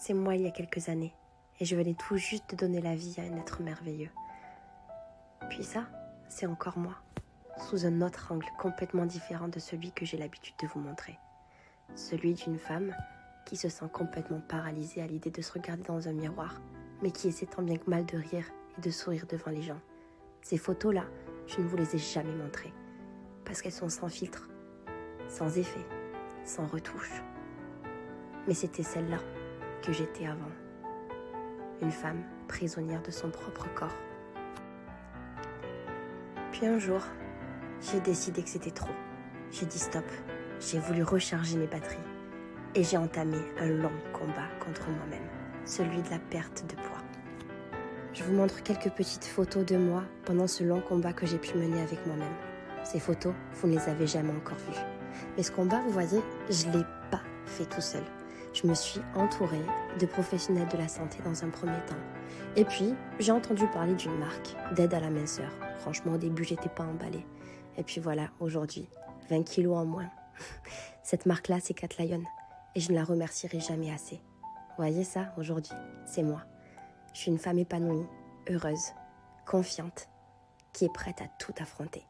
c'est moi il y a quelques années, et je venais tout juste de donner la vie à un être merveilleux. Puis ça, c'est encore moi, sous un autre angle complètement différent de celui que j'ai l'habitude de vous montrer. Celui d'une femme qui se sent complètement paralysée à l'idée de se regarder dans un miroir, mais qui essaie tant bien que mal de rire et de sourire devant les gens. Ces photos-là, je ne vous les ai jamais montrées, parce qu'elles sont sans filtre, sans effet, sans retouche. Mais c'était celle-là que j'étais avant. Une femme prisonnière de son propre corps. Puis un jour, j'ai décidé que c'était trop. J'ai dit stop, j'ai voulu recharger mes batteries. Et j'ai entamé un long combat contre moi-même, celui de la perte de poids. Je vous montre quelques petites photos de moi pendant ce long combat que j'ai pu mener avec moi-même. Ces photos, vous ne les avez jamais encore vues. Mais ce combat, vous voyez, je ne l'ai pas fait tout seul. Je me suis entourée de professionnels de la santé dans un premier temps. Et puis, j'ai entendu parler d'une marque d'aide à la minceur. Franchement, au début, j'étais pas emballée. Et puis voilà, aujourd'hui, 20 kilos en moins. Cette marque-là, c'est Cat Lion. Et je ne la remercierai jamais assez. Vous voyez ça, aujourd'hui, c'est moi. Je suis une femme épanouie, heureuse, confiante, qui est prête à tout affronter.